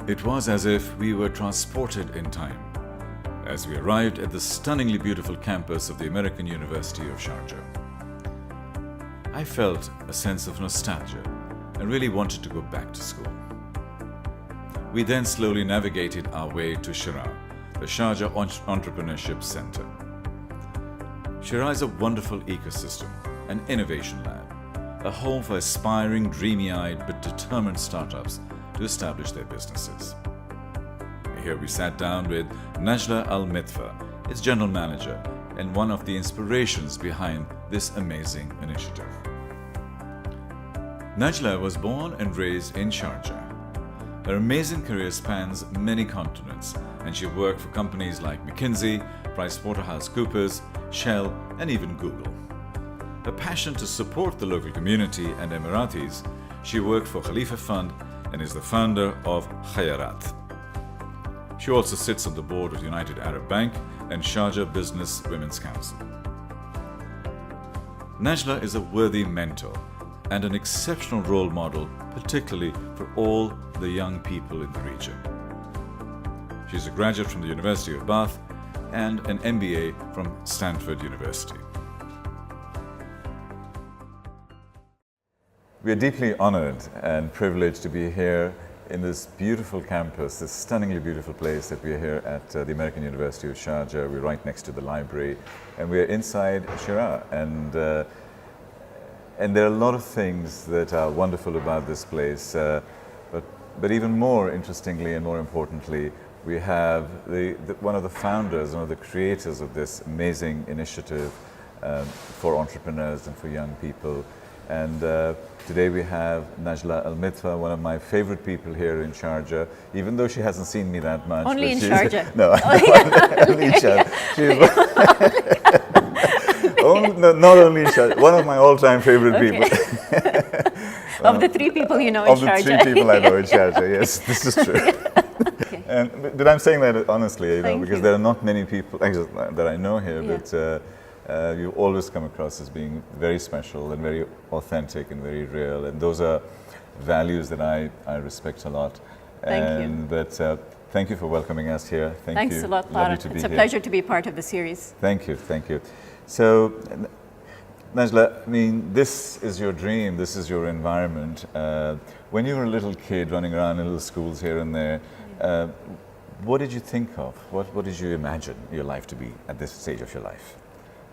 It was as if we were transported in time as we arrived at the stunningly beautiful campus of the American University of Sharjah. I felt a sense of nostalgia and really wanted to go back to school. We then slowly navigated our way to Sheraa, the Sharjah Entrepreneurship Center. Sheraa is a wonderful ecosystem, an innovation lab, a home for aspiring, dreamy-eyed but determined startups to establish their businesses. Here we sat down with Najla Al-Midfa, its general manager and one of the inspirations behind this amazing initiative. Najla was born and raised in Sharjah. Her amazing career spans many continents, and she worked for companies like McKinsey, Pricewaterhouse Coopers, Shell, and even Google. Her passion to support the local community and Emiratis, she worked for Khalifa Fund and is the founder of Khayarat. She also sits on the board of United Arab Bank and Sharjah Business Women's Council. Najla is a worthy mentor and an exceptional role model, particularly for all the young people in the region. She's a graduate from the University of Bayt and an MBA from Stanford University. We are deeply honored and privileged to be here in this beautiful campus, this stunningly beautiful place that we are here at the American University of Sharjah. We're right next to the library, and we're inside Sheraa. And there are a lot of things that are wonderful about this place, but even more interestingly and more importantly, we have one of the founders, one of the creators of this amazing initiative for entrepreneurs and for young people. And today we have Najla Al-Midfa, one of my favorite people here in Sharjah, even though she hasn't seen me that much. Only in Sharjah. No, only in Sharjah. Not only in Sharjah, one of my all-time favorite people. Of the three people you know in Sharjah. Of the three people I know in Sharjah, yes, this is true. Okay. But I'm saying that honestly, because there are not many people actually, that I know here, but you always come across as being very special and very authentic and very real, and those are values that I respect a lot. Thank you. But thank you for welcoming us here. Thanks a lot, Lara. It's a pleasure to be part of the series. Thank you, thank you. So, Najla, I mean, this is your dream, this is your environment. When you were a little kid running around in little schools here and there, what did you think of? What did you imagine your life to be at this stage of your life?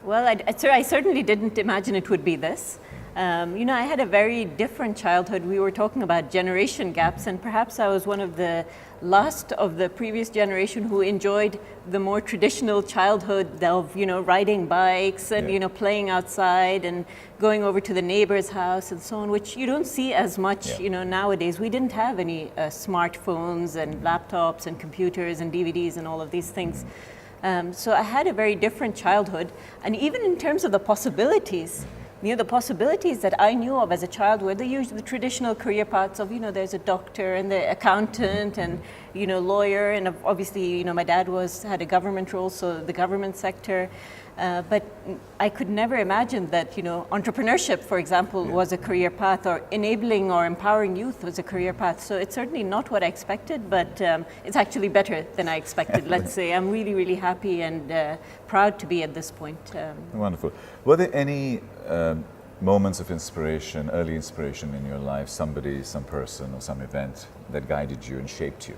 Well, I certainly didn't imagine it would be this. You know, I had a very different childhood. We were talking about generation gaps, and perhaps I was one of the last of the previous generation who enjoyed the more traditional childhood of, you know, riding bikes and, you know, playing outside and going over to the neighbor's house and so on, which you don't see as much, you know, nowadays. We didn't have any smartphones and laptops and computers and DVDs and all of these things. So I had a very different childhood, and even in terms of the possibilities, you know, the possibilities that I knew of as a child were the traditional career paths of, you know, there's a doctor and the accountant and, you know, lawyer, and obviously, you know, my dad had a government role, so the government sector. But I could never imagine that, you know, entrepreneurship, for example, was a career path, or enabling or empowering youth was a career path. So it's certainly not what I expected, but it's actually better than I expected, let's say. I'm really, really happy and proud to be at this point. Wonderful. Were there any moments of inspiration, early inspiration in your life, somebody, some person or some event that guided you and shaped you?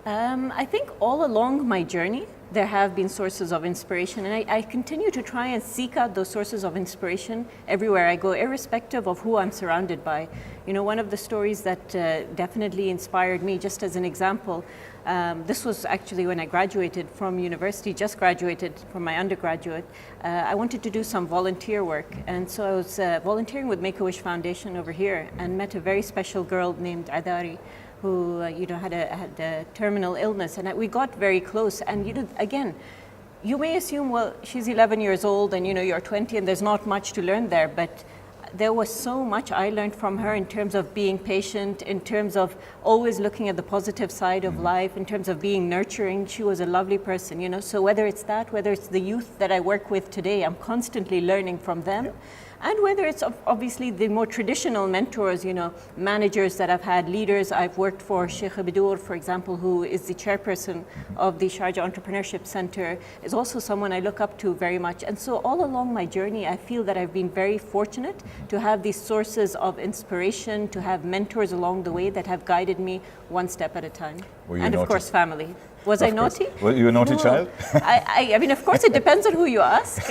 I think all along my journey, there have been sources of inspiration, and I continue to try and seek out those sources of inspiration everywhere I go, irrespective of who I'm surrounded by. You know, one of the stories that definitely inspired me, just as an example, this was actually when I graduated from university, just graduated from my undergraduate. I wanted to do some volunteer work, and so I was volunteering with Make-A-Wish Foundation over here, and met a very special girl named Adari, who you know had a terminal illness, and we got very close. And you know, again, you may assume, well, she's 11 years old, and you know you're 20, and there's not much to learn there. But there was so much I learned from her in terms of being patient, in terms of always looking at the positive side of life, in terms of being nurturing. She was a lovely person, you know. So whether it's that, whether it's the youth that I work with today, I'm constantly learning from them. and whether it's obviously the more traditional mentors, managers that I've had, leaders I've worked for. Sheraa, for example, who is the chairperson of the Sharjah Entrepreneurship Center, is also someone I look up to very much. And so all along my journey, I feel that I've been very fortunate to have these sources of inspiration, to have mentors along the way that have guided me one step at a time. And of course, family. Was I naughty? Were you a naughty child? I mean, of course, it depends on who you ask.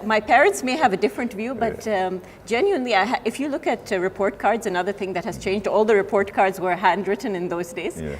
My parents may have a different view, but genuinely, if you look at report cards, another thing that has changed, all the report cards were handwritten in those days. Yes.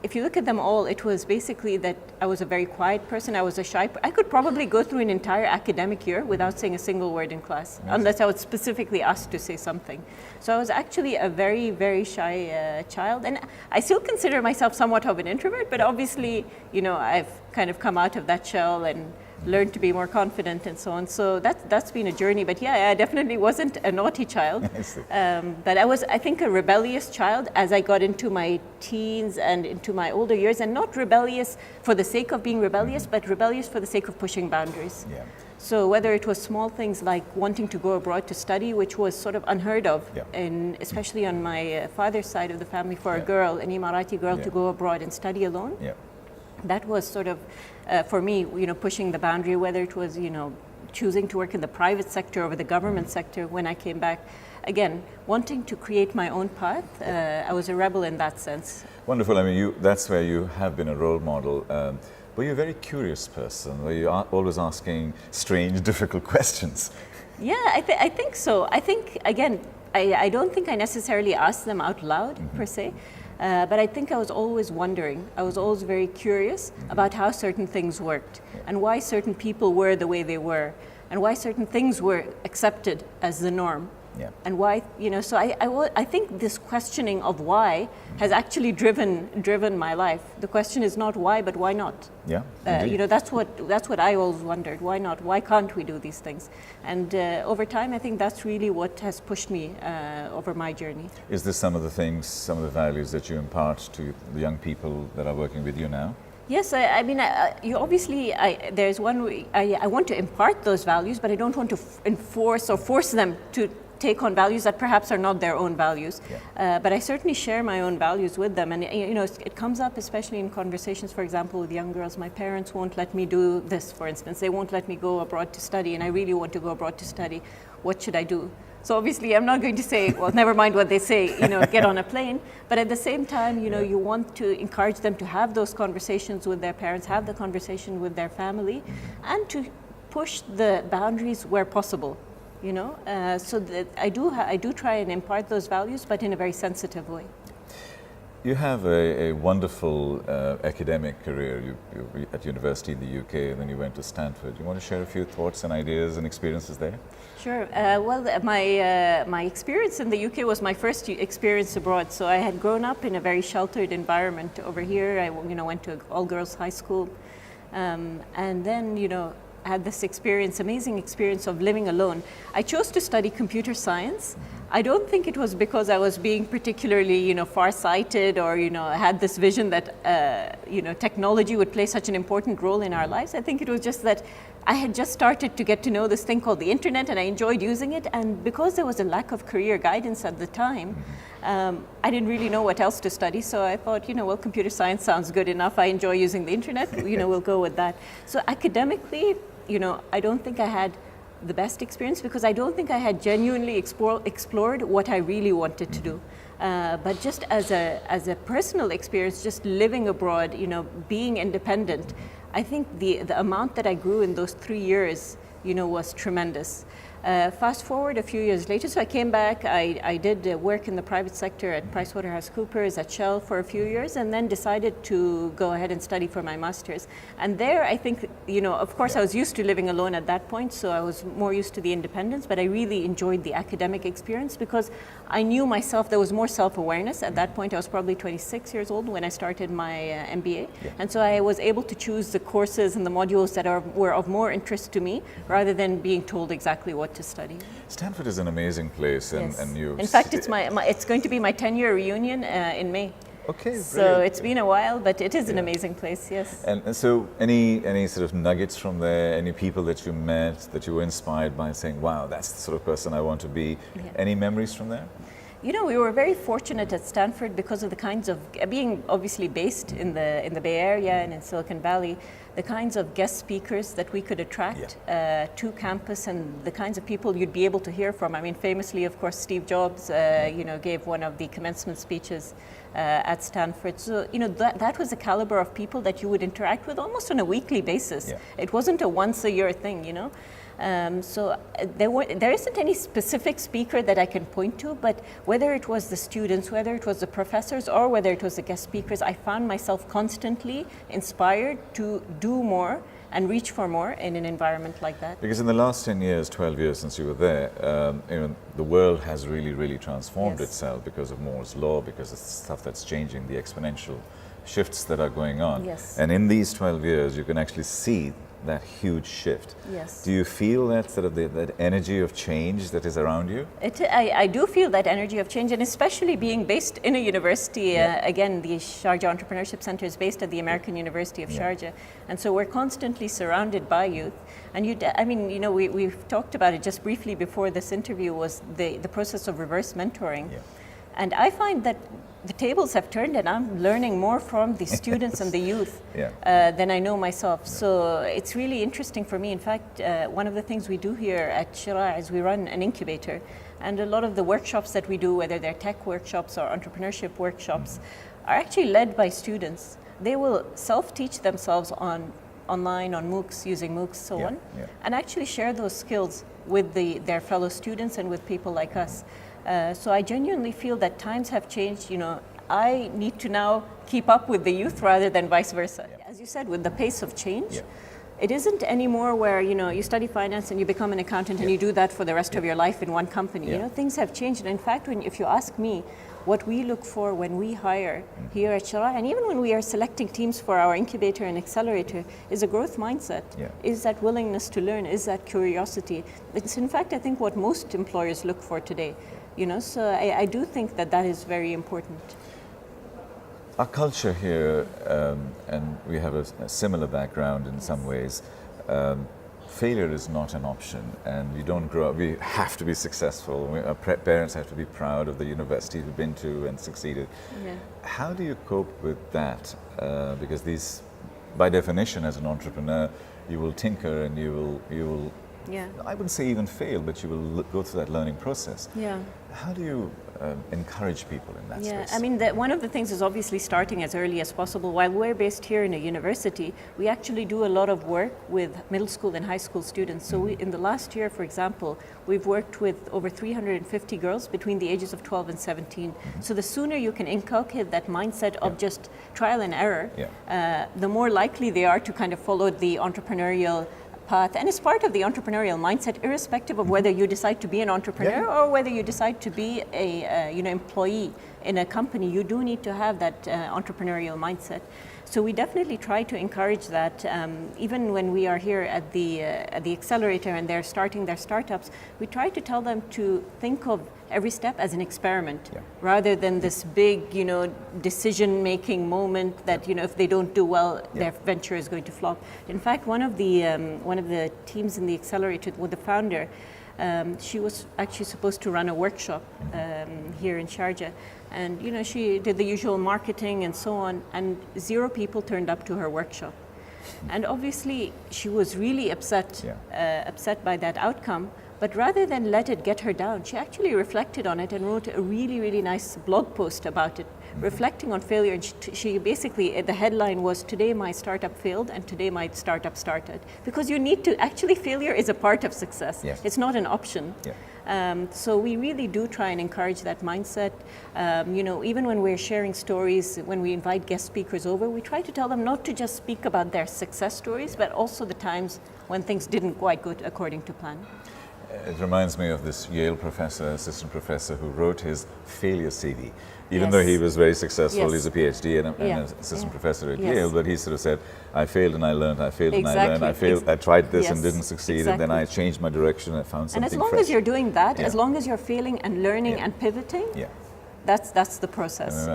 If you look at them all, it was basically that I was a very quiet person. I was a shy. I could probably go through an entire academic year without saying a single word in class, unless I was specifically asked to say something. So I was actually a very, very shy child, and I still consider myself somewhat of an introvert, but obviously, I've kind of come out of that shell and learned to be more confident and so on. So that's been a journey. But yeah, I definitely wasn't a naughty child. But I was, I think, a rebellious child as I got into my teens and into my older years, and not rebellious for the sake of being rebellious, but rebellious for the sake of pushing boundaries. Yeah. So whether it was small things like wanting to go abroad to study, which was sort of unheard of, especially on my father's side of the family, for a girl, an Emirati girl, to go abroad and study alone. That was sort of, for me, pushing the boundary, whether it was, choosing to work in the private sector over the government sector when I came back. Again, wanting to create my own path, I was a rebel in that sense. Wonderful. I mean, that's where you have been a role model. Were you a very curious person? Were you always asking strange, difficult questions? Yeah, I think so. I think, again, I don't think I necessarily asked them out loud, per se, but I think I was always wondering. I was always very curious about how certain things worked and why certain people were the way they were and why certain things were accepted as the norm. And why, so I think this questioning of why has actually driven my life. The question is not why, but why not? That's what I always wondered. Why not? Why can't we do these things? And over time, I think that's really what has pushed me over my journey. Is this some of the things, some of the values that you impart to the young people that are working with you now? Yes, I mean, you obviously, there's one way, I want to impart those values, but I don't want to enforce or force them to take on values that perhaps are not their own values. But I certainly share my own values with them. And it comes up especially in conversations, for example, with young girls. My parents won't let me do this, for instance. They won't let me go abroad to study, and I really want to go abroad to study. What should I do? So obviously I'm not going to say, well, never mind what they say, get on a plane. But at the same time, you want to encourage them to have those conversations with their parents, have the conversation with their family, and to push the boundaries where possible. So that I do try and impart those values, but in a very sensitive way. You have a wonderful academic career. You at university in the UK, and then you went to Stanford. You want to share a few thoughts and ideas and experiences there? Sure. Well, my experience in the UK was my first experience abroad. So I had grown up in a very sheltered environment over here. I went to all-girls high school, and then had this amazing experience of living alone. I chose to study computer science. I don't think it was because I was being particularly, far-sighted or, had this vision that, technology would play such an important role in our lives. I think it was just that I had just started to get to know this thing called the internet, and I enjoyed using it. And because there was a lack of career guidance at the time, I didn't really know what else to study. So I thought, well, computer science sounds good enough. I enjoy using the internet. We'll go with that. So academically, I don't think I had the best experience because I don't think I had genuinely explored what I really wanted to do. But just as a personal experience, just living abroad, being independent, I think the amount that I grew in those 3 years, was tremendous. Fast forward a few years later, so I came back, I did work in the private sector at Pricewaterhouse Coopers, at Shell for a few years, and then decided to go ahead and study for my master's. And there I think, of course I was used to living alone at that point, so I was more used to the independence, but I really enjoyed the academic experience because I knew myself, there was more self-awareness. At that point I was probably 26 years old when I started my MBA, and so I was able to choose the courses and the modules that were of more interest to me rather than being told exactly what to study. Stanford is an amazing place, and yes. you. In fact, it's going to be my 10-year reunion in May. Okay, So brilliant. it's been a while, but it is an Yeah. amazing place, yes. And so any sort of nuggets from there, any people that you met that you were inspired by saying, wow, that's the sort of person I want to be. Yeah. Any memories from there? You know, we were very fortunate at Stanford because of the kinds of, being obviously based in the Bay Area and in Silicon Valley, the kinds of guest speakers that we could attract to campus and the kinds of people you'd be able to hear from. I mean, famously, of course, Steve Jobs, gave one of the commencement speeches at Stanford. So, that was the caliber of people that you would interact with almost on a weekly basis. Yeah. It wasn't a once a year thing, there isn't any specific speaker that I can point to, but whether it was the students, whether it was the professors, or whether it was the guest speakers, I found myself constantly inspired to do more and reach for more in an environment like that. Because in the last 10 years, 12 years since you were there, the world has really, really transformed Yes. itself because of Moore's law, because of stuff that's changing, the exponential shifts that are going on. Yes. And in these 12 years, you can actually see that huge shift. Yes. Do you feel that sort of that energy of change that is around you? I do feel that energy of change, and especially being based in a university. Again, the Sharjah Entrepreneurship Center is based at the American University of Sharjah, and so we're constantly surrounded by youth. And we've talked about it just briefly before this interview, was the process of reverse mentoring. Yeah. And I find that the tables have turned and I'm learning more from the students and the youth than I know myself. Yeah. So it's really interesting for me. In fact, one of the things we do here at Sheraa is we run an incubator, and a lot of the workshops that we do, whether they're tech workshops or entrepreneurship workshops, are actually led by students. They will self-teach themselves online, on MOOCs, using MOOCs, so on, and actually share those skills with their fellow students and with people like us. So I genuinely feel that times have changed. I need to now keep up with the youth rather than vice versa. As you said, with the pace of change, it isn't anymore where you study finance and you become an accountant and you do that for the rest of your life in one company. Things have changed. And in fact, if you ask me, what we look for when we hire here at Sheraa, and even when we are selecting teams for our incubator and accelerator, is a growth mindset. Is that willingness to learn? Is that curiosity? It's in fact, I think, what most employers look for today. So I do think that is very important. Our culture here, and we have a similar background in some ways, failure is not an option, and we don't grow up, we have to be successful. Our parents have to be proud of the university we've been to and succeeded. How do you cope with that? Because by definition, as an entrepreneur, you will tinker and you will I wouldn't say even fail, but you will go through that learning process. How do you encourage people in that space? I mean, one of the things is obviously starting as early as possible. While we're based here in a university, we actually do a lot of work with middle school and high school students. So in the last year, for example, we've worked with over 350 girls between the ages of 12 and 17. So the sooner you can inculcate that mindset of just trial and error, the more likely they are to kind of follow the entrepreneurial path. And it's part of the entrepreneurial mindset, irrespective of whether you decide to be an entrepreneur or whether you decide to be a employee in a company. You do need to have that entrepreneurial mindset. So we definitely try to encourage that. Even when we are here at the accelerator and they're starting their startups, we try to tell them to think of every step as an experiment, rather than this big, decision-making moment that, if they don't do well, their venture is going to flop. In fact, one of the teams in the accelerator with the founder, she was actually supposed to run a workshop here in Sharjah, and she did the usual marketing and so on, and 0 people turned up to her workshop, and obviously she was really upset by that outcome. But rather than let it get her down, she actually reflected on it and wrote a really, really nice blog post about it, reflecting on failure. And she basically, the headline was, "Today my startup failed and today my startup started." Because you need to, actually failure is a part of success. It's not an option. So we really do try and encourage that mindset. Even when we're sharing stories, when we invite guest speakers over, we try to tell them not to just speak about their success stories, but also the times when things didn't quite go according to plan. It reminds me of this Yale assistant professor, who wrote his failure CV. Even though he was very successful, he's a PhD and an assistant professor at Yale, but he sort of said, I failed and I learned, I failed and I learned, I tried this and didn't succeed, and then I changed my direction and I found something fresh. And as long as you're doing that, as long as you're failing and learning and pivoting, That's the process.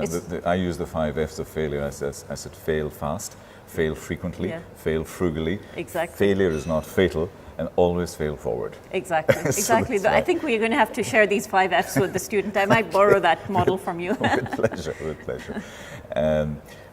I use the 5 F's of failure. I said fail fast, fail frequently, fail frugally. Exactly. Failure is not fatal, and always fail forward. Exactly, exactly. I think we're going to have to share these 5 F's with the student. I might borrow that model from you. With pleasure, with pleasure.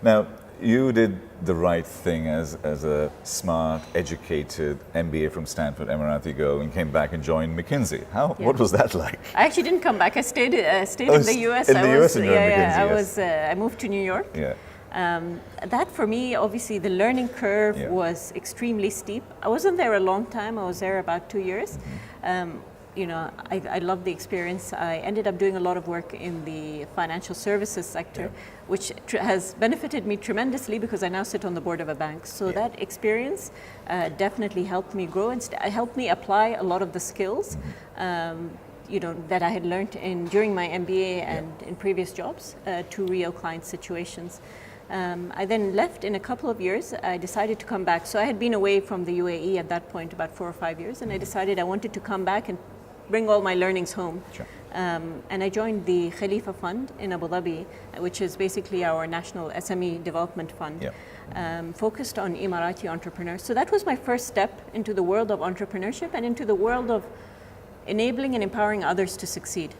Now, you did the right thing as a smart, educated MBA from Stanford Emirati girl and came back and joined McKinsey. What was that like? I actually didn't come back. I stayed in the US. In the US and you're in McKinsey, I moved to New York. Yeah. That for me, obviously, the learning curve was extremely steep. I wasn't there a long time. I was there about 2 years. I loved the experience. I ended up doing a lot of work in the financial services sector, which has benefited me tremendously because I now sit on the board of a bank. So that experience definitely helped me grow and helped me apply a lot of the skills that I had learned during my MBA and in previous jobs to real client situations. I then left in a couple of years. I decided to come back. So I had been away from the UAE at that point about 4 or 5 years, and I decided I wanted to come back and bring all my learnings home. Sure. And I joined the Khalifa Fund in Abu Dhabi, which is basically our national SME development fund, focused on Emirati entrepreneurs. So that was my first step into the world of entrepreneurship and into the world of enabling and empowering others to succeed.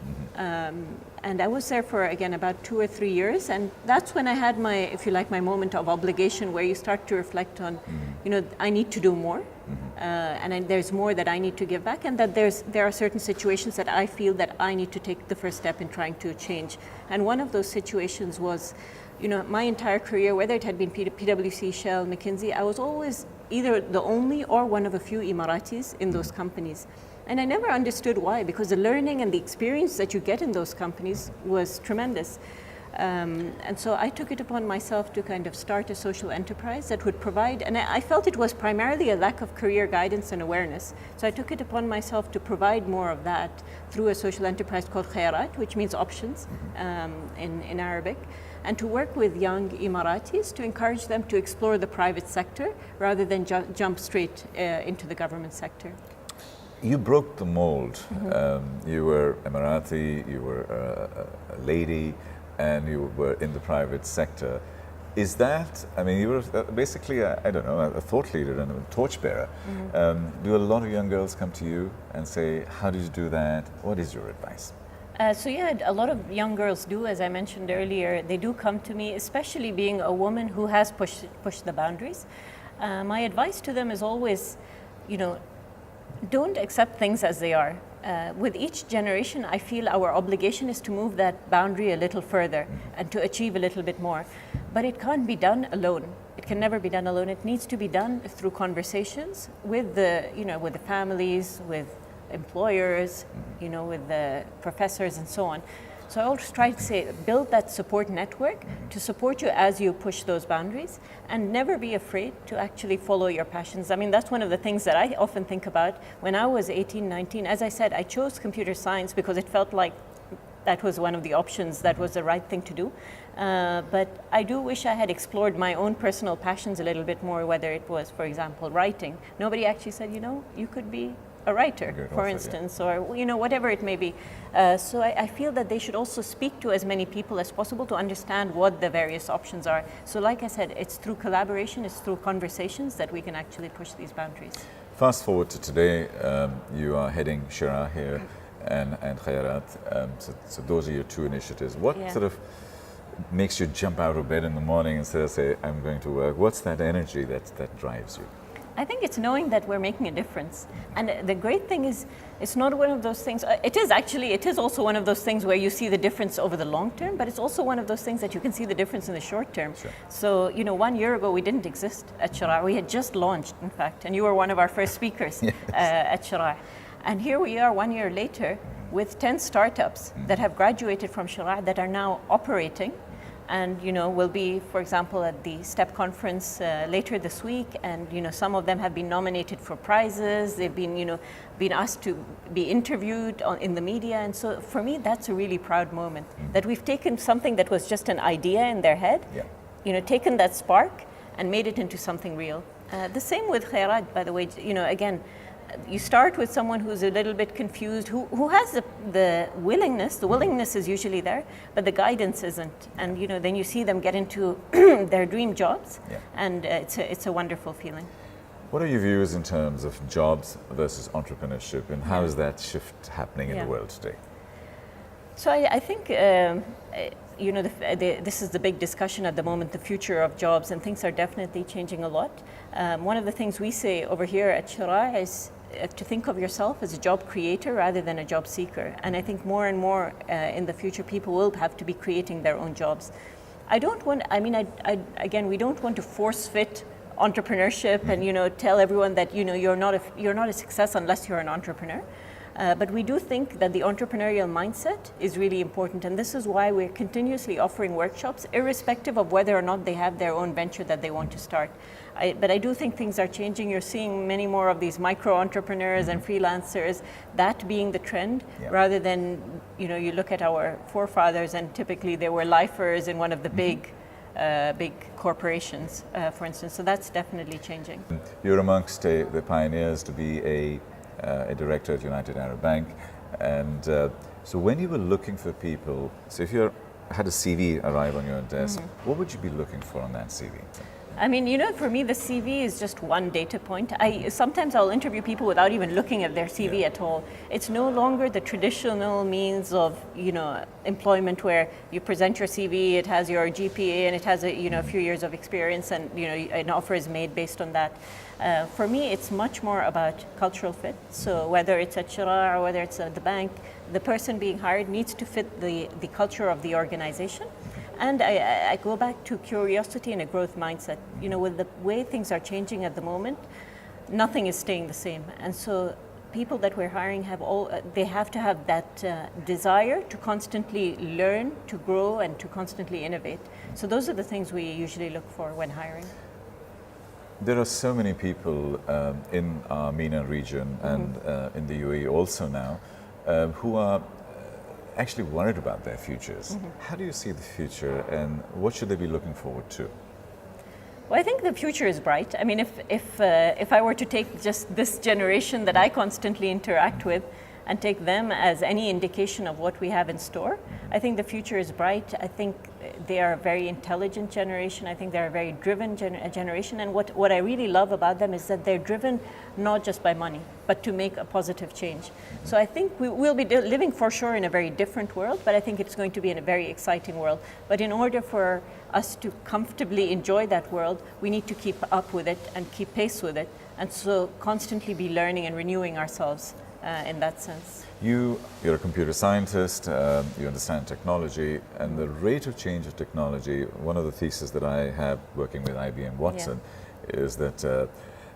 And I was there for, again, about 2 or 3 years. And that's when I had my, if you like, my moment of obligation where you start to reflect on, I need to do more. And there's more that I need to give back, and that there are certain situations that I feel that I need to take the first step in trying to change. And one of those situations was, my entire career, whether it had been PwC, Shell, McKinsey, I was always either the only or one of a few Emiratis in those companies. And I never understood why, because the learning and the experience that you get in those companies was tremendous. And so I took it upon myself to kind of start a social enterprise that would provide, and I felt it was primarily a lack of career guidance and awareness. So I took it upon myself to provide more of that through a social enterprise called Khairat, which means options in Arabic, and to work with young Emiratis to encourage them to explore the private sector rather than jump straight into the government sector. You broke the mold. You were Emirati, you were a lady, and you were in the private sector. Is that, you were basically, a thought leader and a torchbearer. Do a lot of young girls come to you and say, how did you do that? What is your advice? A lot of young girls do, as I mentioned earlier. They do come to me, especially being a woman who has pushed the boundaries. My advice to them is always, don't accept things as they are. With each generation, I feel our obligation is to move that boundary a little further and to achieve a little bit more. But it can't be done alone. It can never be done alone. It needs to be done through conversations with with the families, with employers, with the professors and so on. So I always try to say, build that support network to support you as you push those boundaries, and never be afraid to actually follow your passions. That's one of the things that I often think about. When I was 18, 19, as I said, I chose computer science because it felt like that was one of the options, that was the right thing to do. But I do wish I had explored my own personal passions a little bit more, whether it was, for example, writing. Nobody actually said, you could be a writer, for instance, or whatever it may be. So I feel that they should also speak to as many people as possible to understand what the various options are. So like I said, it's through collaboration, it's through conversations that we can actually push these boundaries. Fast forward to today, you are heading Sheraa here and Khairat. So those are your 2 initiatives. What sort of makes you jump out of bed in the morning instead of say, I'm going to work? What's that energy that drives you? I think it's knowing that we're making a difference. And the great thing is, it's not one of those things, it is also one of those things where you see the difference over the long term, but it's also one of those things that you can see the difference in the short term. Sure. So, 1 year ago, we didn't exist at Sheraa. We had just launched, in fact, and you were one of our first speakers at Sheraa. And here we are 1 year later with 10 startups that have graduated from Sheraa that are now operating. And will be, for example, at the STEP conference later this week, and some of them have been nominated for prizes. They've been been asked to be interviewed in the media, and so for me that's a really proud moment that we've taken something that was just an idea in their head, taken that spark and made it into something real. The same with Khairat, by the way. Again, you start with someone who's a little bit confused, who has the willingness is usually there, but the guidance isn't. And then you see them get into their dream jobs, and it's a wonderful feeling. What are your views in terms of jobs versus entrepreneurship, and how is that shift happening in the world today? So I think this is the big discussion at the moment, the future of jobs, and things are definitely changing a lot. One of the things we say over here at Sheraa is to think of yourself as a job creator rather than a job seeker. And I think more and more in the future, people will have to be creating their own jobs. We don't want to force fit entrepreneurship and tell everyone that you're not a success unless you're an entrepreneur. But we do think that the entrepreneurial mindset is really important, and this is why we're continuously offering workshops, irrespective of whether or not they have their own venture that they want to start. But I do think things are changing. You're seeing many more of these micro-entrepreneurs and freelancers, that being the trend, rather than, you look at our forefathers and typically they were lifers in one of the big corporations, for instance. So that's definitely changing. You're amongst the pioneers to be a director at United Arab Bank, and so when you were looking for people, so if you had a CV arrive on your desk, what would you be looking for on that CV? I mean, for me, the CV is just one data point. Sometimes I'll interview people without even looking at their CV at all. It's no longer the traditional means of, employment where you present your CV, it has your GPA, and it has a few years of experience, and an offer is made based on that. For me, it's much more about cultural fit. So whether it's at Sheraa or whether it's at the bank, the person being hired needs to fit the culture of the organization. And I go back to curiosity and a growth mindset. With the way things are changing at the moment, nothing is staying the same. And so people that we're hiring they have to have that desire to constantly learn, to grow, and to constantly innovate. So those are the things we usually look for when hiring. There are so many people in our MENA region and in the UAE also now who are actually worried about their futures. How do you see the future, and what should they be looking forward to? Well, I think the future is bright. I mean, if I were to take just this generation that I constantly interact with and take them as any indication of what we have in store, I think the future is bright. I think they are a very intelligent generation. I think they're a very driven generation. And what I really love about them is that they're driven not just by money, but to make a positive change. So I think we'll be living for sure in a very different world, but I think it's going to be in a very exciting world. But in order for us to comfortably enjoy that world, we need to keep up with it and keep pace with it. And so constantly be learning and renewing ourselves in that sense. You're a computer scientist, you understand technology, and the rate of change of technology, one of the theses that I have working with IBM Watson is that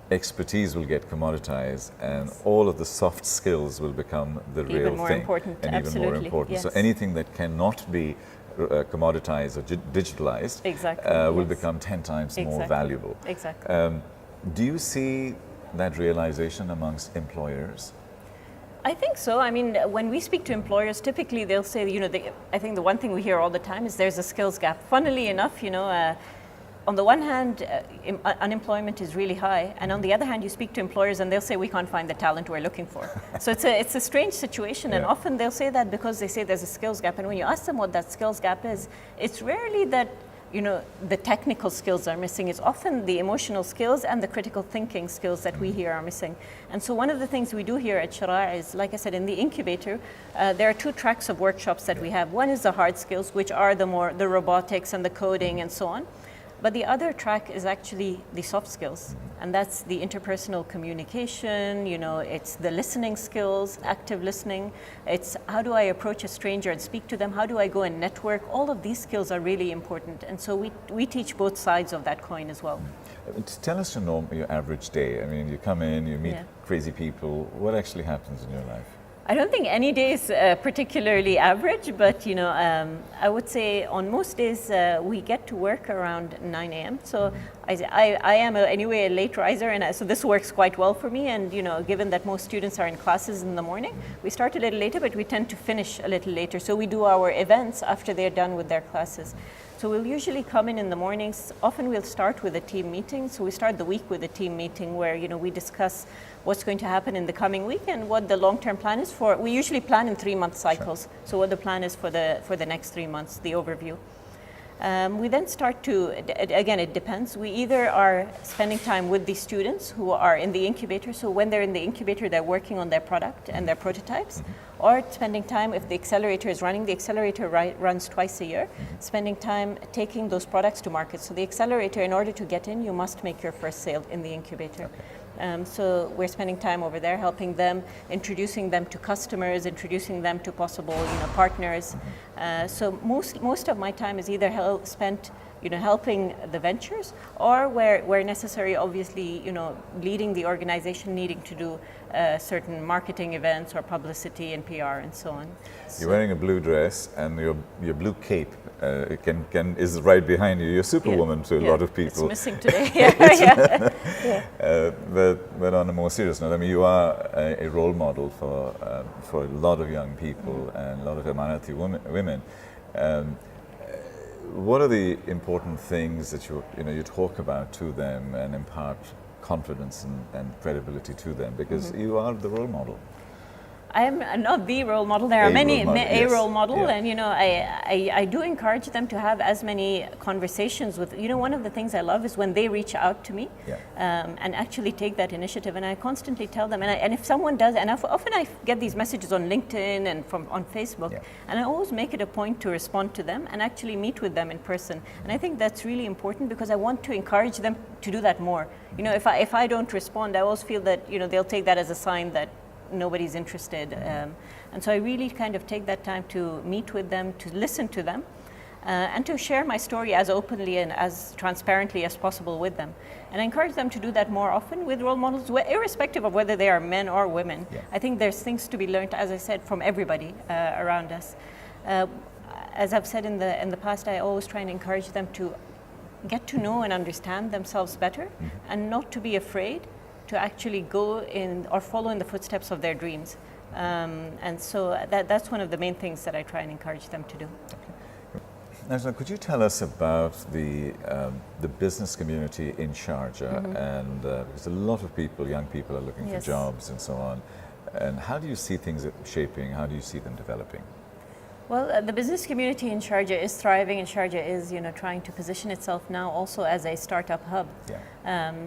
expertise will get commoditized and all of the soft skills will become the real Even more thing. important, and absolutely. even more important. Yes. So anything that cannot be commoditized or digitalized will become 10 times more valuable. Exactly. Do you see that realization amongst employers? I think so. I mean, when we speak to employers, typically they'll say, I think the one thing we hear all the time is there's a skills gap. Funnily enough, on the one hand, unemployment is really high, and on the other hand, you speak to employers and they'll say we can't find the talent we're looking for. So it's a strange situation, and often they'll say that because they say there's a skills gap. And when you ask them what that skills gap is, it's rarely that the technical skills are missing. It's often the emotional skills and the critical thinking skills that we hear are missing. And so one of the things we do here at Sheraa is, like I said, in the incubator, there are 2 tracks of workshops that we have. One is the hard skills, which are the robotics and the coding and so on. But the other track is actually the soft skills, and that's the interpersonal communication, it's the listening skills, active listening, it's how do I approach a stranger and speak to them, how do I go and network, all of these skills are really important, and so we teach both sides of that coin as well. Tell us your average day. I mean, you come in, you meet crazy people, what actually happens in your life? I don't think any day is particularly average, but I would say on most days we get to work around 9 a.m. So I am anyway a late riser, and so this works quite well for me. And given that most students are in classes in the morning, we start a little later, but we tend to finish a little later. So we do our events after they're done with their classes. So we'll usually come in the mornings. Often we'll start with a team meeting. So we start the week with a team meeting where we discuss what's going to happen in the coming week and what the long-term plan is for. We usually plan in 3-month cycles. Sure. So what the plan is for the next 3 months, the overview. We then start to, again, it depends. We either are spending time with the students who are in the incubator. So when they're in the incubator, they're working on their product and their prototypes, or spending time, if the accelerator is running, the accelerator runs twice a year, spending time taking those products to market. So the accelerator, in order to get in, you must make your first sale in the incubator. Okay. So we're spending time over there helping them, introducing them to customers, introducing them to possible partners. So most of my time is either spent helping the ventures, or where necessary, obviously, leading the organization, needing to do certain marketing events or publicity and PR and so on. You're wearing a blue dress, and your blue cape is right behind you. You're Superwoman to a lot of people. It's missing today. Yeah. But on a more serious note, I mean, you are a role model for a lot of young people and a lot of Emirati women. What are the important things that you talk about to them and impart confidence and credibility to them? Because you are the role model. I am not the role model. There are many role model, and I do encourage them to have as many conversations with. One of the things I love is when they reach out to me and actually take that initiative. And I constantly tell them, and if someone does, and often I get these messages on LinkedIn and on Facebook, and I always make it a point to respond to them and actually meet with them in person. And I think that's really important because I want to encourage them to do that more. If I don't respond, I always feel that they'll take that as a sign that nobody's interested, and so I really kind of take that time to meet with them, to listen to them, and to share my story as openly and as transparently as possible with them. And I encourage them to do that more often with role models, irrespective of whether they are men or women. I think there's things to be learned, as I said, from everybody around us. As I've said in the past, I always try and encourage them to get to know and understand themselves better, and not to be afraid to actually go in or follow in the footsteps of their dreams. And so that's one of the main things that I try and encourage them to do. Okay. Najla, could you tell us about the business community in Sharjah? And because a lot of young people are looking for jobs and so on. And how do you see things shaping? How do you see them developing? Well, the business community in Sharjah is thriving, and Sharjah is trying to position itself now also as a startup hub.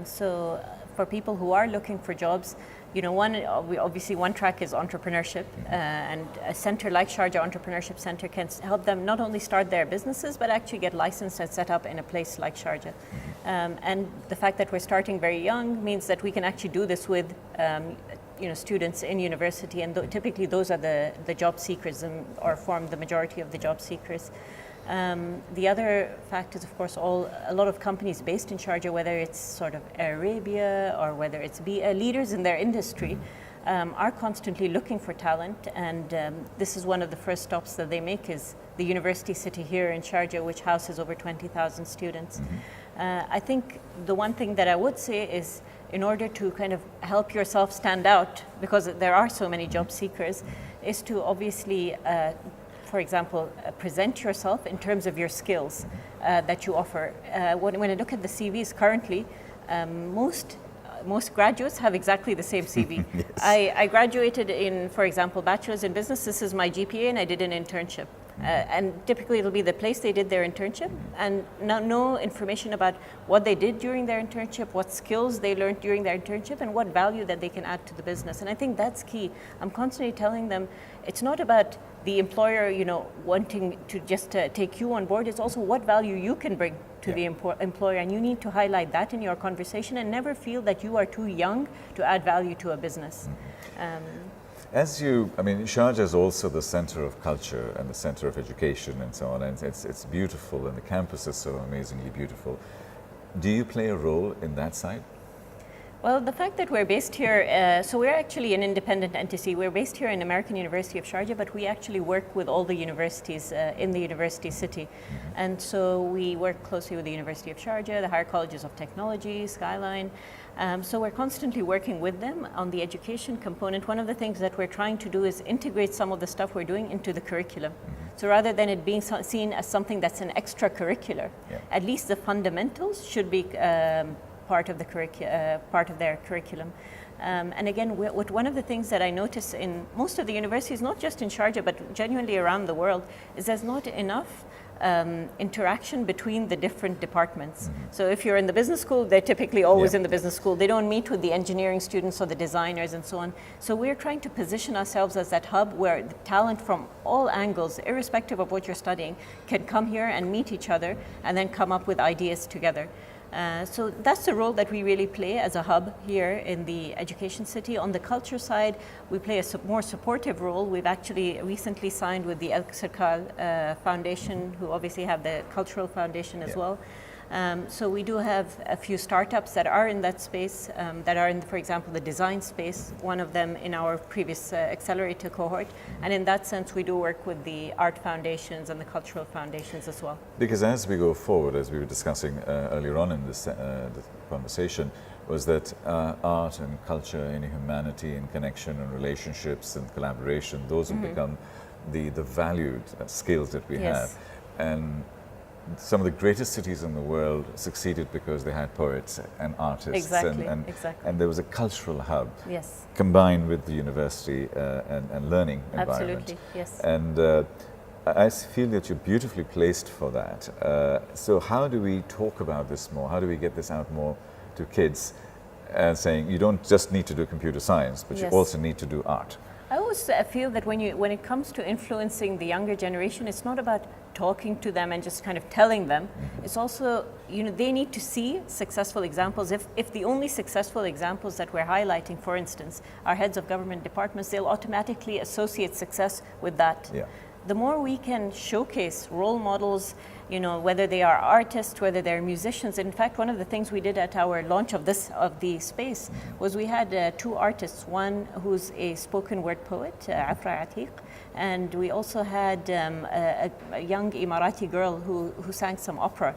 So for people who are looking for jobs, one track is entrepreneurship, and a center like Sharjah Entrepreneurship Center can help them not only start their businesses, but actually get licensed and set up in a place like Sharjah. And the fact that we're starting very young means that we can actually do this with students in university, and typically those are the job seekers or form the majority of the job seekers. The other fact is, of course, a lot of companies based in Sharjah, whether it's sort of Arabia or whether it's leaders in their industry, are constantly looking for talent. And this is one of the first stops that they make is the university city here in Sharjah, which houses over 20,000 students. I think the one thing that I would say is, in order to kind of help yourself stand out, because there are so many job seekers, is to obviously for example, present yourself in terms of your skills that you offer. When I look at the CVs currently, most graduates have exactly the same CV. I graduated in, for example, bachelor's in business. This is my GPA, and I did an internship. And typically it'll be the place they did their internship, and no information about what they did during their internship, what skills they learned during their internship, and what value that they can add to the business. And I think that's key. I'm constantly telling them it's not about the employer, wanting to just take you on board. It's also what value you can bring to the employer, and you need to highlight that in your conversation and never feel that you are too young to add value to a business. Sharjah is also the center of culture and the center of education and so on, and it's beautiful, and the campus is so amazingly beautiful. Do you play a role in that side? Well, the fact that we're based here, so we're actually an independent entity. We're based here in American University of Sharjah, but we actually work with all the universities in the university city. And so we work closely with the University of Sharjah, the higher colleges of technology, Skyline. So we're constantly working with them on the education component. One of the things that we're trying to do is integrate some of the stuff we're doing into the curriculum. So rather than it being seen as something that's an extracurricular, at least the fundamentals should be part of their curriculum. And again, one of the things that I notice in most of the universities, not just in Sharjah, but genuinely around the world, is there's not enough interaction between the different departments. So if you're in the business school, they're typically always in the business school. They don't meet with the engineering students or the designers and so on. So we're trying to position ourselves as that hub where the talent from all angles, irrespective of what you're studying, can come here and meet each other and then come up with ideas together. So that's the role that we really play as a hub here in the education city. On the culture side, we play a more supportive role. We've actually recently signed with the El Foundation, who obviously have the cultural foundation as well. So we do have a few startups that are in that space, that are in, for example, the design space, one of them in our previous accelerator cohort. And in that sense, we do work with the art foundations and the cultural foundations as well. Because as we go forward, as we were discussing earlier on in this conversation, was that art and culture and humanity and connection and relationships and collaboration, those will become the valued skills that we have. And some of the greatest cities in the world succeeded because they had poets and artists, and there was a cultural hub combined with the university and learning environment. And I feel that you're beautifully placed for that. So how do we talk about this more? How do we get this out more to kids, saying you don't just need to do computer science, but you also need to do art? I always feel that when it comes to influencing the younger generation, it's not about talking to them and just kind of telling them. It's also, they need to see successful examples. If the only successful examples that we're highlighting, for instance, are heads of government departments, they'll automatically associate success with that. The more we can showcase role models, whether they are artists, whether they're musicians. In fact, one of the things we did at our launch of the space was we had two artists, one who's a spoken word poet, Afra Atiq, and we also had a young Emirati girl who sang some opera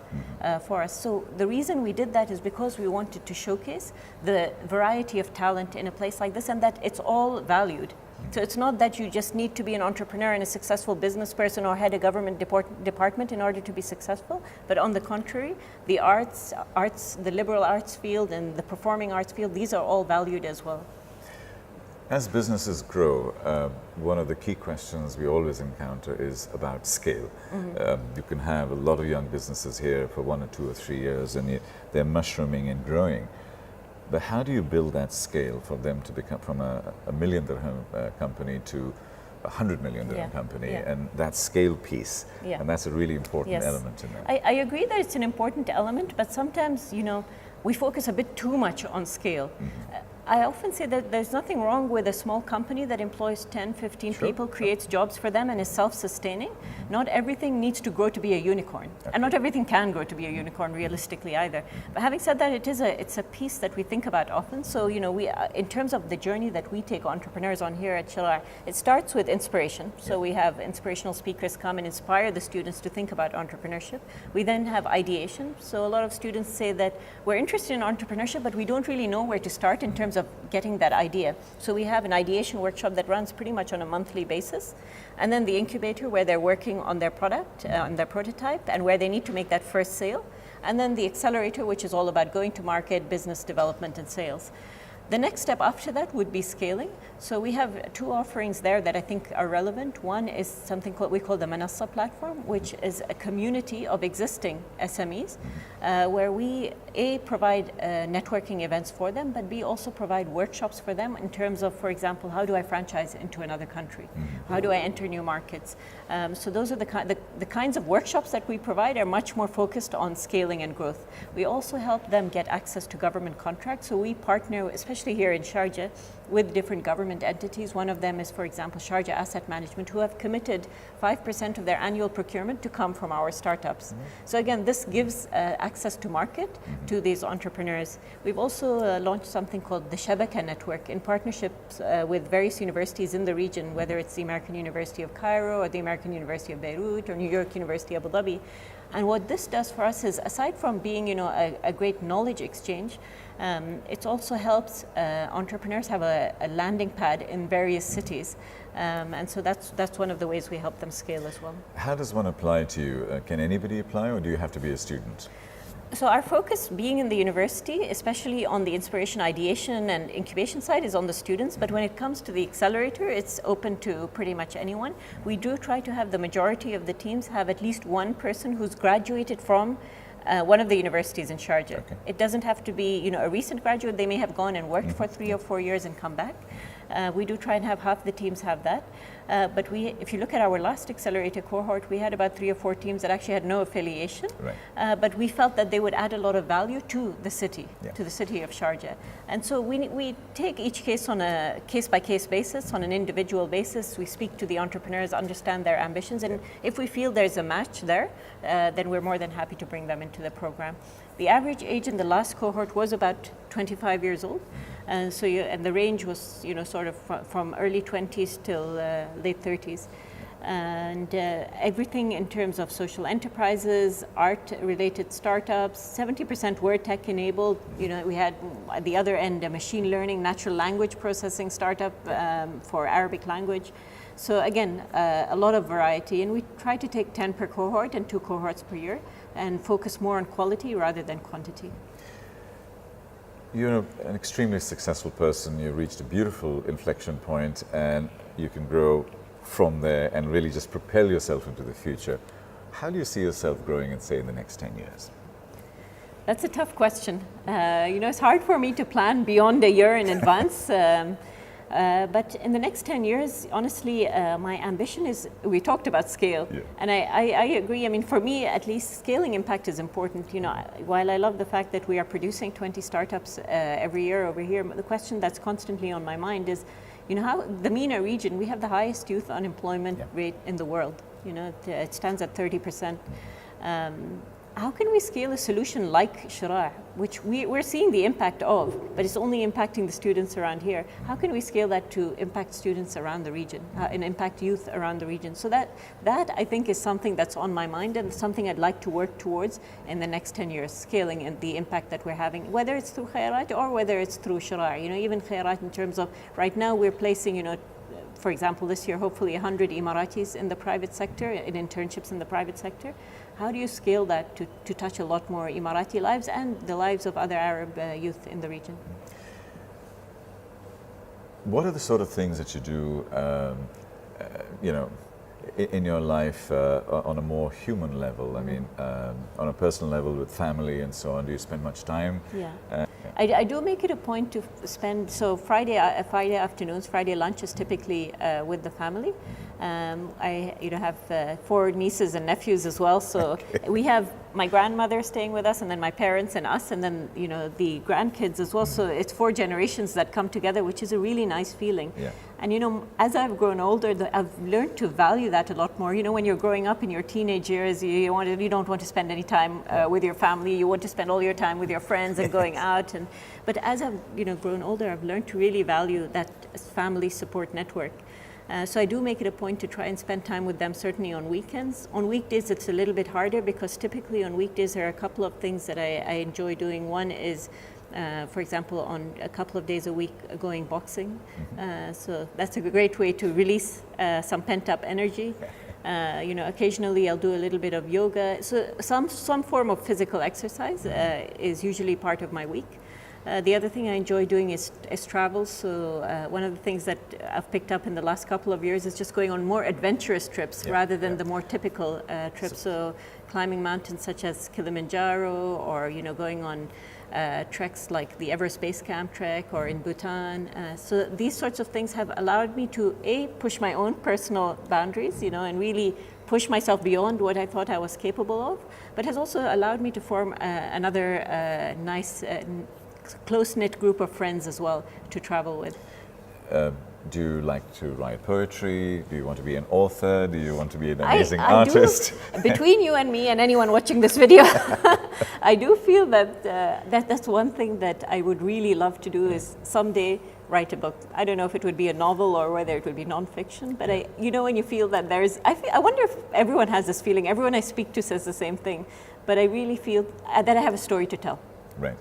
for us. So the reason we did that is because we wanted to showcase the variety of talent in a place like this, and that it's all valued. So it's not that you just need to be an entrepreneur and a successful business person or head a government department in order to be successful, but on the contrary, the arts, the liberal arts field and the performing arts field, these are all valued as well. As businesses grow, one of the key questions we always encounter is about scale. You can have a lot of young businesses here for 1 or 2 or 3 years and they're mushrooming and growing. But how do you build that scale for them to become from a $1 million dirham company to a 100 million dirham company, and that scale piece, and that's a really important element in that. I agree that it's an important element, but sometimes, we focus a bit too much on scale. I often say that there's nothing wrong with a small company that employs 10, 15 people, creates jobs for them and is self-sustaining. Not everything needs to grow to be a unicorn. And not everything can grow to be a unicorn realistically either. But having said that, it's a piece that we think about often. So, we, in terms of the journey that we take entrepreneurs on here at Sheraa, it starts with inspiration. So we have inspirational speakers come and inspire the students to think about entrepreneurship. We then have ideation. So a lot of students say that we're interested in entrepreneurship, but we don't really know where to start in terms of getting that idea. So we have an ideation workshop that runs pretty much on a monthly basis. And then the incubator where they're working on their product, on their prototype, and where they need to make that first sale. And then the accelerator, which is all about going to market, business development, and sales. The next step after that would be scaling. So we have two offerings there that I think are relevant. One is something we call the Manassa platform, which is a community of existing SMEs, where we provide networking events for them, but B, also provide workshops for them in terms of, for example, how do I franchise into another country? How do I enter new markets? So those are the kinds of workshops that we provide are much more focused on scaling and growth. We also help them get access to government contracts. So we partner, especially especially here in Sharjah, with different government entities. One of them is, for example, Sharjah Asset Management, who have committed 5% of their annual procurement to come from our startups. So again, this gives access to market to these entrepreneurs. We've also launched something called the Shabakah network in partnerships with various universities in the region, whether it's the American University of Cairo or the American University of Beirut or New York University Abu Dhabi. And what this does for us is, aside from being, a great knowledge exchange, it also helps entrepreneurs have a landing pad in various cities. And so that's one of the ways we help them scale as well. How does one apply to you? Can anybody apply, or do you have to be a student? So our focus, being in the university, especially on the inspiration, ideation and incubation side, is on the students. But when it comes to the accelerator, it's open to pretty much anyone. We do try to have the majority of the teams have at least one person who's graduated from one of the universities in Sharjah. Okay. It doesn't have to be, a recent graduate. They may have gone and worked for 3 or 4 years and come back. We do try and have half the teams have that. But if you look at our last accelerator cohort, we had about 3 or 4 teams that actually had no affiliation. Right. But we felt that they would add a lot of value to the city, Yeah. to the city of Sharjah. And so we take each case on a case-by-case basis, on an individual basis. We speak to the entrepreneurs, understand their ambitions, and if we feel there's a match there, then we're more than happy to bring them into the program. The average age in the last cohort was about 25 years old. And so, and the range was, sort of from early 20s till late 30s. And everything in terms of social enterprises, art-related startups, 70% were tech-enabled. We had at the other end a machine learning, natural language processing startup for Arabic language. So again, a lot of variety. And we try to take 10 per cohort and 2 cohorts per year and focus more on quality rather than quantity. You're an extremely successful person. You've reached a beautiful inflection point, and you can grow from there and really just propel yourself into the future. How do you see yourself growing in, say, in the next 10 years? That's a tough question. It's hard for me to plan beyond a year in advance. But in the next 10 years, honestly, my ambition is, we talked about scale, Yeah. and I agree. I mean, for me, at least, scaling impact is important. While I love the fact that we are producing 20 startups every year over here, the question that's constantly on my mind is, how the MENA region, we have the highest youth unemployment Yeah. rate in the world. It stands at 30%. How can we scale a solution like Sheraa, which we're seeing the impact of, but it's only impacting the students around here? How can we scale that to impact students around the region and impact youth around the region? So that I think is something that's on my mind and something I'd like to work towards in the next 10 years, scaling and the impact that we're having, whether it's through Khairat or whether it's through Sheraa. Even Khairat in terms of, right now we're placing, for example, this year, hopefully 100 Emiratis in the private sector, in internships in the private sector. How do you scale that to touch a lot more Emirati lives and the lives of other Arab youth in the region? What are the sort of things that you do, in your life on a more human level? I mean, on a personal level with family and so on. Do you spend much time? Yeah. I do make it a point to spend, so Friday afternoons, Friday lunch is typically with the family. I have 4 nieces and nephews as well, so Okay. we have my grandmother staying with us, and then my parents and us, and then the grandkids as well. So it's 4 generations that come together, which is a really nice feeling. Yeah. And as I've grown older, I've learned to value that a lot more. When you're growing up in your teenage years, you don't want to spend any time with your family. You want to spend all your time with your friends and going out. But as I've grown older, I've learned to really value that family support network. So I do make it a point to try and spend time with them, certainly on weekends. On weekdays, it's a little bit harder because typically on weekdays there are a couple of things that I enjoy doing. One is, for example, on a couple of days a week going boxing. So that's a great way to release some pent-up energy. Occasionally I'll do a little bit of yoga. So some form of physical exercise is usually part of my week. The other thing I enjoy doing is travel. So one of the things that I've picked up in the last couple of years is just going on more adventurous trips rather than the more typical trips. So climbing mountains such as Kilimanjaro, or going on treks like the Everest Base Camp trek, or in Bhutan. So these sorts of things have allowed me to push my own personal boundaries, and really push myself beyond what I thought I was capable of, but has also allowed me to form another nice close-knit group of friends as well to travel with. Do you like to write poetry? Do you want to be an author? Do you want to be an amazing artist? Between you and me and anyone watching this video, I do feel that, that's one thing that I would really love to do is someday write a book. I don't know if it would be a novel or whether it would be nonfiction, but you know when you feel that I wonder if everyone has this feeling. Everyone I speak to says the same thing, but I really feel that I have a story to tell. Right.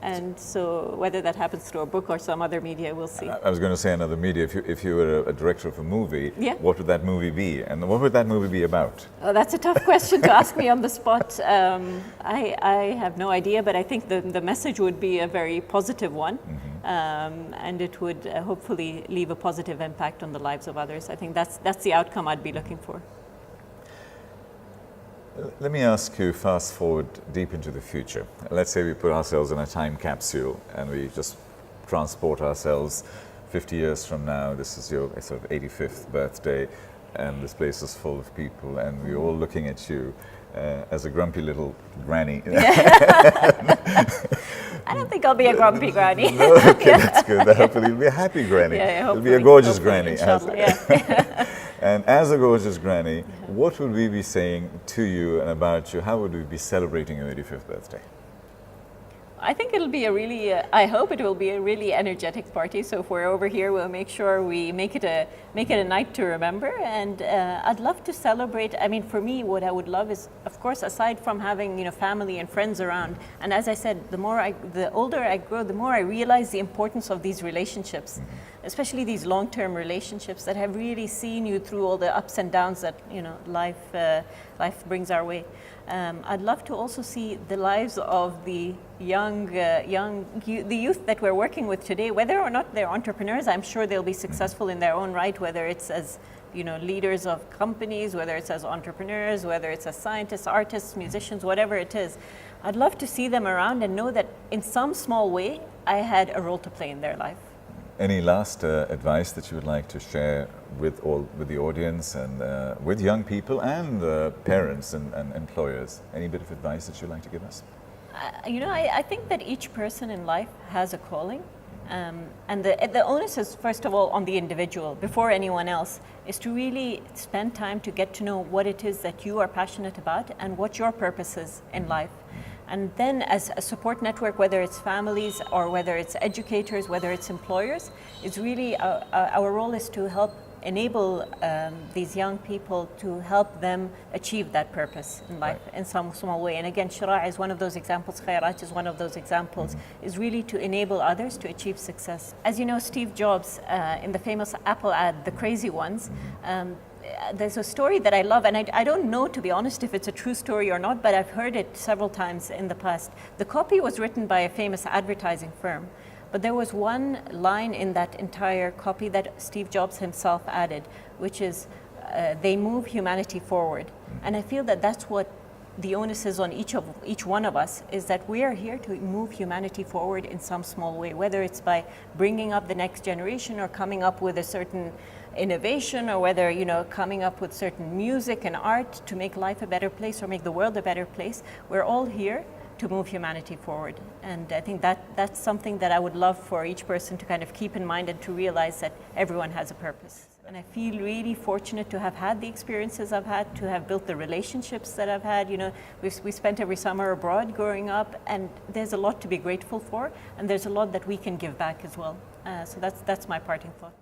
And so whether that happens through a book or some other media, we'll see. I was going to say another media. If you were a director of a movie, yeah. What would that movie be? And what would that movie be about? Oh, that's a tough question to ask me on the spot. I have no idea, but I think the message would be a very positive one. Mm-hmm. And it would hopefully leave a positive impact on the lives of others. I think that's the outcome I'd be looking for. Let me ask you, fast forward deep into the future. Let's say we put ourselves in a time capsule and we just transport ourselves 50 years from now. This is your sort of 85th birthday and this place is full of people and we're all looking at you as a grumpy little granny. I don't think I'll be a grumpy granny. No, okay, that's good. Hopefully you'll be a happy granny. Yeah, you'll be a gorgeous granny. Inshallah, yeah. And as a gorgeous granny, what would we be saying to you and about you? How would we be celebrating your 85th birthday? I think it'll be a really, I hope it will be a really energetic party. So if we're over here, we'll make sure we make it a night to remember. And I'd love to celebrate. I mean, for me, what I would love is, of course, aside from having family and friends around. And as I said, the older I grow, the more I realize the importance of these relationships, especially these long-term relationships that have really seen you through all the ups and downs that life brings our way. I'd love to also see the lives of the the youth that we're working with today, whether or not they're entrepreneurs. I'm sure they'll be successful in their own right, whether it's as leaders of companies, whether it's as entrepreneurs, whether it's as scientists, artists, musicians, whatever it is. I'd love to see them around and know that in some small way, I had a role to play in their life. Any last advice that you would like to share with the audience and with young people and parents and employers? Any bit of advice that you'd like to give us? I think that each person in life has a calling, and the onus is first of all on the individual before anyone else, is to really spend time to get to know what it is that you are passionate about and what your purpose is in life. And then as a support network, whether it's families or whether it's educators, whether it's employers, it's really our role is to help enable these young people, to help them achieve that purpose in life in some small way. And again, Sheraa is one of those examples, Khairat is one of those examples, is really to enable others to achieve success. As you know, Steve Jobs, in the famous Apple ad, The Crazy Ones, there's a story that I love, and I don't know, to be honest, if it's a true story or not, but I've heard it several times in the past. The copy was written by a famous advertising firm, but there was one line in that entire copy that Steve Jobs himself added, which is, they move humanity forward. And I feel that that's what the onus is on each one of us, is that we are here to move humanity forward in some small way, whether it's by bringing up the next generation or coming up with a certain innovation, or whether coming up with certain music and art to make life a better place or make the world a better place. We're all here to move humanity forward, and I think that's something that I would love for each person to kind of keep in mind and to realize that everyone has a purpose. And I feel really fortunate to have had the experiences I've had, to have built the relationships that I've had. We spent every summer abroad growing up, and there's a lot to be grateful for, and there's a lot that we can give back as well. So that's my parting thought.